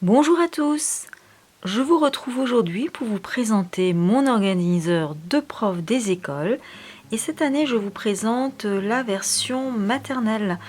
Bonjour à tous, je vous retrouve aujourd'hui pour vous présenter mon organiseur de profs des écoles et cette année je vous présente la version maternelle.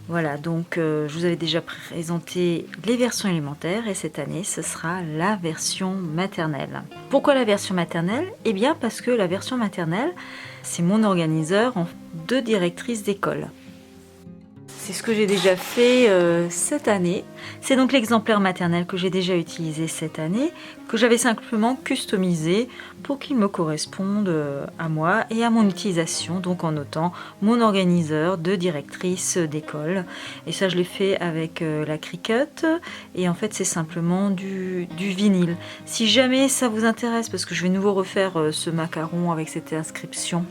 Voilà, donc je vous avais déjà présenté les versions élémentaires et cette année ce sera la version maternelle. Pourquoi la version maternelle? Eh bien parce que la version maternelle c'est mon organiseur de directrice d'école. C'est ce que j'ai déjà fait cette année. C'est donc l'exemplaire maternel que j'ai déjà utilisé cette année, que j'avais simplement customisé pour qu'il me corresponde à moi et à mon utilisation, donc en notant mon organiseur de directrice d'école. Et ça, je l'ai fait avec la Cricut et en fait, c'est simplement du vinyle. Si jamais ça vous intéresse, parce que je vais nouveau refaire ce macaron avec cette inscription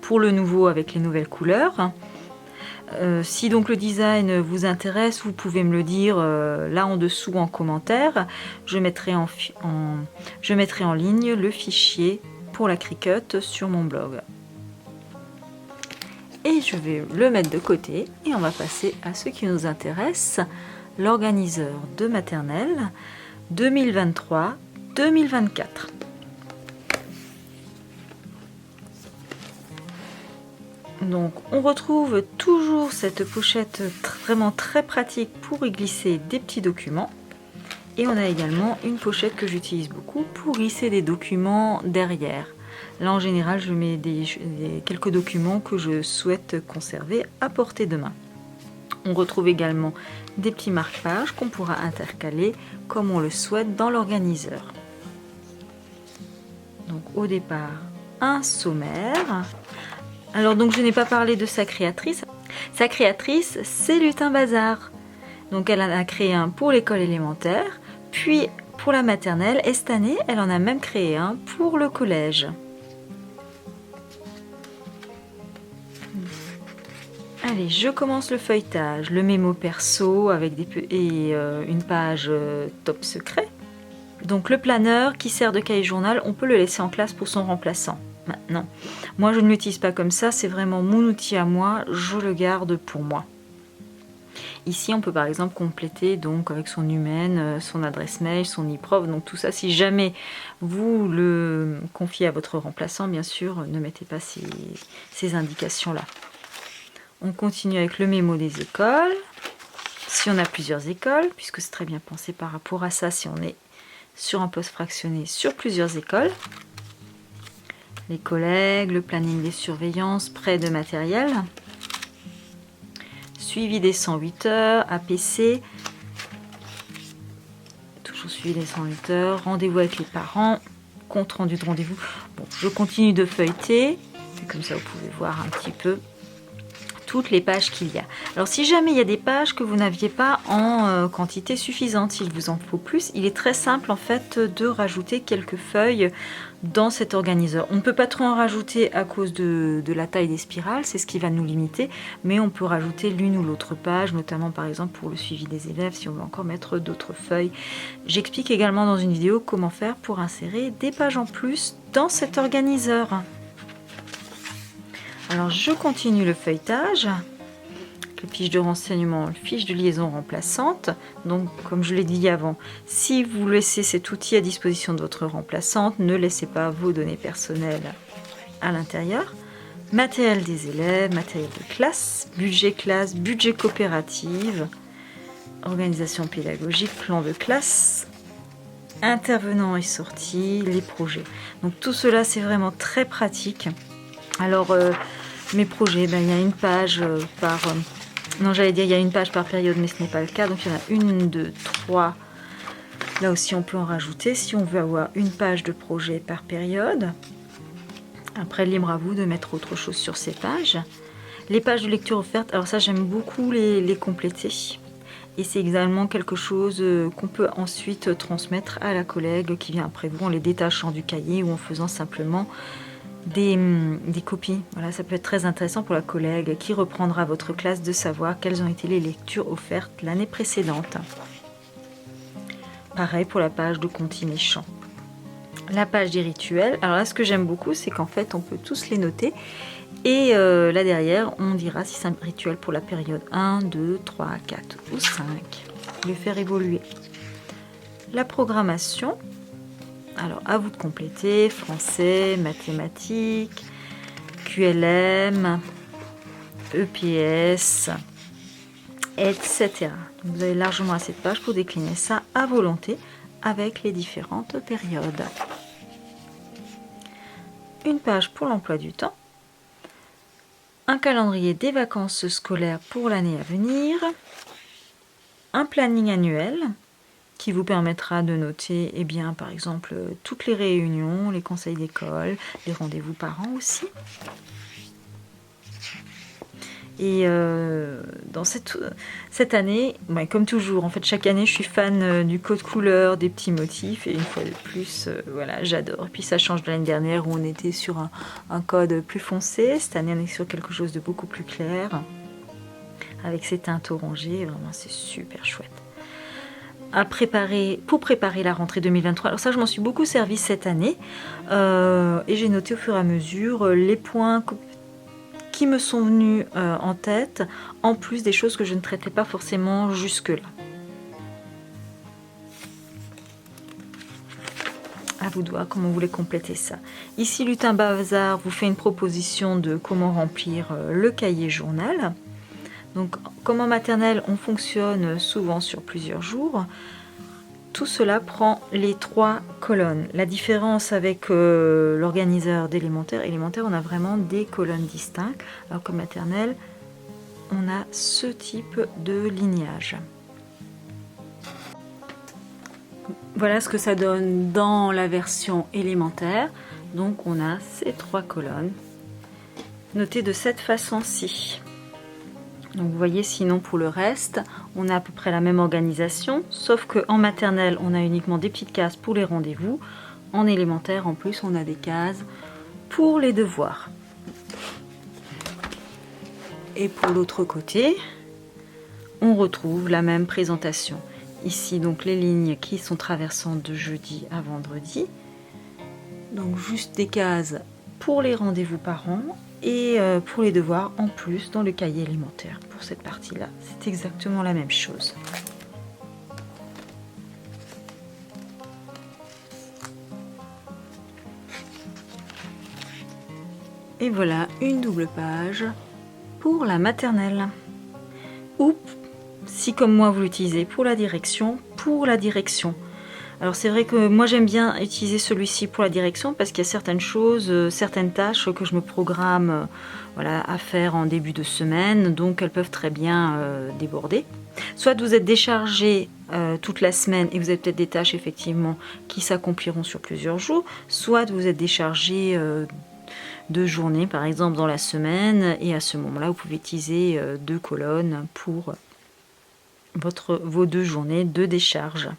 pour le nouveau avec les nouvelles couleurs. Si donc le design vous intéresse, vous pouvez me le dire là en dessous en commentaire. Je mettrai en ligne le fichier pour la Cricut sur mon blog. Et je vais le mettre de côté et on va passer à ce qui nous intéresse, l'organiseur de maternelle 2023-2024. Donc on retrouve toujours cette pochette vraiment très pratique pour y glisser des petits documents. Et on a également une pochette que j'utilise beaucoup pour glisser des documents derrière. Là en général je mets quelques documents que je souhaite conserver à portée de main. On retrouve également des petits marque-pages qu'on pourra intercaler comme on le souhaite dans l'organiseur. Donc au départ un sommaire. Alors donc je n'ai pas parlé de sa créatrice. Sa créatrice, c'est Lutin Bazar. Donc elle en a créé un pour l'école élémentaire, puis pour la maternelle, et cette année, elle en a même créé un pour le collège. Allez, je commence le feuilletage, le mémo perso avec une page top secret. Donc le planeur qui sert de cahier journal, on peut le laisser en classe pour son remplaçant. Maintenant, moi je ne l'utilise pas comme ça, c'est vraiment mon outil à moi, je le garde pour moi. Ici on peut par exemple compléter donc avec son humaine, son adresse mail, son e-prof, donc tout ça si jamais vous le confiez à votre remplaçant, bien sûr ne mettez pas ces indications là. On continue avec le mémo des écoles, si on a plusieurs écoles, puisque c'est très bien pensé par rapport à ça si on est sur un poste fractionné sur plusieurs écoles. Les collègues, le planning des surveillances, prêt de matériel, suivi des 108 heures, APC, toujours suivi des 108 heures, rendez-vous avec les parents, compte rendu de rendez-vous. Bon, je continue de feuilleter, et comme ça vous pouvez voir un petit peu toutes les pages qu'il y a. Alors si jamais il y a des pages que vous n'aviez pas en quantité suffisante, s'il vous en faut plus, il est très simple en fait de rajouter quelques feuilles dans cet organiseur. On ne peut pas trop en rajouter à cause de la taille des spirales, c'est ce qui va nous limiter, mais on peut rajouter l'une ou l'autre page, notamment par exemple pour le suivi des élèves, si on veut encore mettre d'autres feuilles. J'explique également dans une vidéo comment faire pour insérer des pages en plus dans cet organiseur. Alors je continue le feuilletage, le fiche de renseignement, le fiche de liaison remplaçante. Donc comme je l'ai dit avant, si vous laissez cet outil à disposition de votre remplaçante, ne laissez pas vos données personnelles à l'intérieur. Matériel des élèves, matériel de classe, budget coopérative, organisation pédagogique, plan de classe, intervenants et sorties, les projets. Donc tout cela c'est vraiment très pratique. Alors mes projets, il y a une page par... non, j'allais dire il y a une page par période, mais ce n'est pas le cas. Donc il y en a 1, 2, 3. Là aussi on peut en rajouter si on veut avoir une page de projet par période. Après, libre à vous de mettre autre chose sur ces pages. Les pages de lecture offertes, alors ça j'aime beaucoup les compléter. Et c'est également quelque chose qu'on peut ensuite transmettre à la collègue qui vient après vous en les détachant du cahier ou en faisant simplement des copies. Voilà, ça peut être très intéressant pour la collègue qui reprendra votre classe de savoir quelles ont été les lectures offertes l'année précédente. Pareil pour la page de comptines et chants. La page des rituels, alors là ce que j'aime beaucoup c'est qu'en fait on peut tous les noter et là derrière on dira si c'est un rituel pour la période 1, 2, 3, 4 ou 5. Le faire évoluer. La programmation, alors à vous de compléter, français, mathématiques, QLM, EPS, etc. Donc vous avez largement assez de pages pour décliner ça à volonté avec les différentes périodes. Une page pour l'emploi du temps, un calendrier des vacances scolaires pour l'année à venir, un planning annuel qui vous permettra de noter par exemple toutes les réunions, les conseils d'école, les rendez-vous parents aussi. Et dans cette année, comme toujours, en fait chaque année je suis fan du code couleur, des petits motifs, et une fois de plus, voilà, j'adore. Et puis ça change de l'année dernière où on était sur un code plus foncé. Cette année on est sur quelque chose de beaucoup plus clair, avec ces teintes orangées, vraiment c'est super chouette. Pour préparer la rentrée 2023. Alors ça, je m'en suis beaucoup servi cette année, et j'ai noté au fur et à mesure les points qui me sont venus en tête, en plus des choses que je ne traitais pas forcément jusque-là. À vous de voir comment vous voulez compléter ça. Ici, Lutin Bazar vous fait une proposition de comment remplir le cahier journal. Donc, comme en maternelle, on fonctionne souvent sur plusieurs jours. Tout cela prend les 3 colonnes. La différence avec l'organiseur d'élémentaire, on a vraiment des colonnes distinctes, alors que maternelle, on a ce type de lignage. Voilà ce que ça donne dans la version élémentaire. Donc on a ces 3 colonnes, notées de cette façon-ci. Donc vous voyez, sinon pour le reste, on a à peu près la même organisation, sauf qu'en maternelle, on a uniquement des petites cases pour les rendez-vous. En élémentaire, en plus, on a des cases pour les devoirs. Et pour l'autre côté, on retrouve la même présentation. Ici, donc les lignes qui sont traversantes de jeudi à vendredi. Donc juste des cases pour les rendez-vous parents. Et pour les devoirs en plus dans le cahier élémentaire. Pour cette partie-là, c'est exactement la même chose. Et voilà une double page pour la maternelle. Ou si comme moi vous l'utilisez pour la direction, Alors c'est vrai que moi j'aime bien utiliser celui-ci pour la direction parce qu'il y a certaines choses, certaines tâches que je me programme à faire en début de semaine, donc elles peuvent très bien déborder. Soit vous êtes déchargé toute la semaine et vous avez peut-être des tâches effectivement qui s'accompliront sur plusieurs jours, soit vous êtes déchargé de journées par exemple dans la semaine, et à ce moment-là vous pouvez utiliser 2 colonnes pour vos 2 journées de décharge.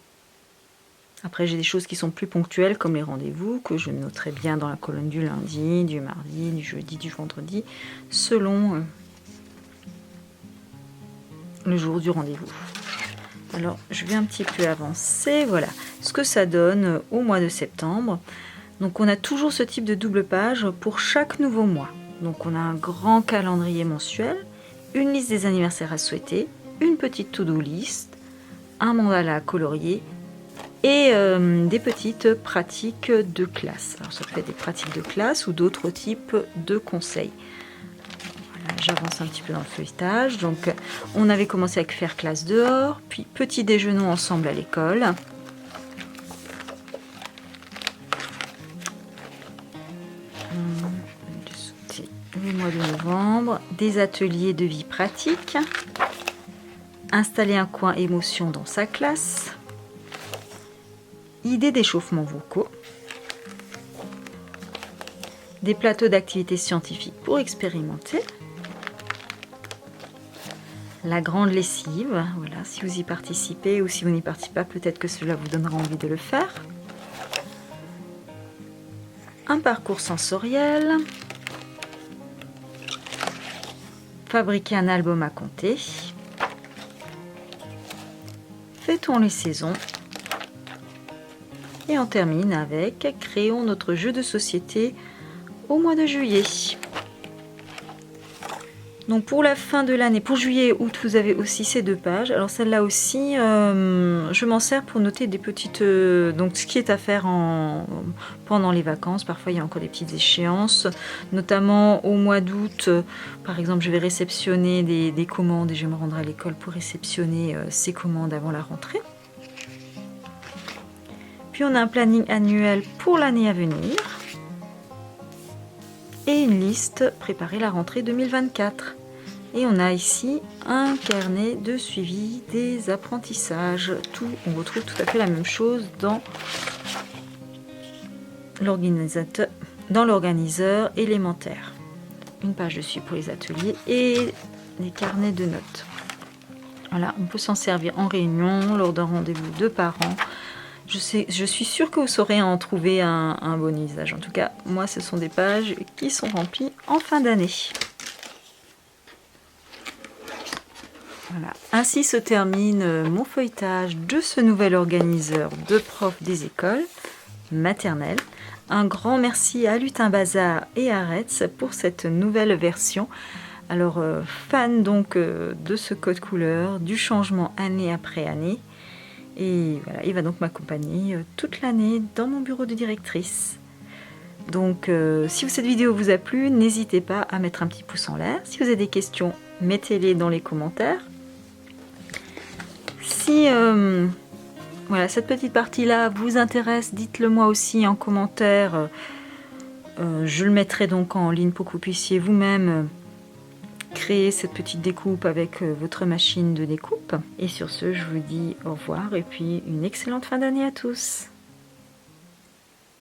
Après, j'ai des choses qui sont plus ponctuelles, comme les rendez-vous, que je noterai bien dans la colonne du lundi, du mardi, du jeudi, du vendredi, selon le jour du rendez-vous. Alors, je vais un petit peu avancer. Voilà ce que ça donne au mois de septembre. Donc, on a toujours ce type de double page pour chaque nouveau mois. Donc, on a un grand calendrier mensuel, une liste des anniversaires à souhaiter, une petite to-do list, un mandala à colorier, et des petites pratiques de classe. Alors ça peut être des pratiques de classe ou d'autres types de conseils. Voilà, j'avance un petit peu dans le feuilletage. Donc on avait commencé avec faire classe dehors, puis petit déjeuner ensemble à l'école. Le mois de novembre, des ateliers de vie pratique, installer un coin émotion dans sa classe, idées d'échauffement vocaux, des plateaux d'activités scientifiques pour expérimenter, la grande lessive, voilà, si vous y participez ou si vous n'y participez pas, peut-être que cela vous donnera envie de le faire, un parcours sensoriel, fabriquer un album à compter, fêtons les saisons. Et on termine avec créons notre jeu de société au mois de juillet. Donc pour la fin de l'année, pour juillet et août, vous avez aussi ces 2 pages. Alors celle-là aussi, je m'en sers pour noter des petites... donc ce qui est à faire pendant les vacances. Parfois il y a encore des petites échéances, notamment au mois d'août. Par exemple, je vais réceptionner des commandes et je vais me rendre à l'école pour réceptionner ces commandes avant la rentrée. Puis on a un planning annuel pour l'année à venir. Et une liste préparer la rentrée 2024. Et on a ici un carnet de suivi des apprentissages. On retrouve tout à fait la même chose dans l'organiseur élémentaire. Une page dessus pour les ateliers et les carnets de notes. Voilà, on peut s'en servir en réunion, lors d'un rendez-vous de parents. Je suis sûre que vous saurez en trouver un bon usage. En tout cas, moi, ce sont des pages qui sont remplies en fin d'année. Voilà. Ainsi se termine mon feuilletage de ce nouvel organiseur de profs des écoles maternelles. Un grand merci à Lutin Bazar et à Retz pour cette nouvelle version. Alors, fan donc de ce code couleur, du changement année après année. Et voilà, il va donc m'accompagner toute l'année dans mon bureau de directrice. Donc, si cette vidéo vous a plu, n'hésitez pas à mettre un petit pouce en l'air. Si vous avez des questions, mettez-les dans les commentaires. Si voilà, cette petite partie-là vous intéresse, dites-le moi aussi en commentaire. Je le mettrai donc en ligne pour que vous puissiez vous-même créer cette petite découpe avec votre machine de découpe. Et sur ce, je vous dis au revoir et puis une excellente fin d'année à tous.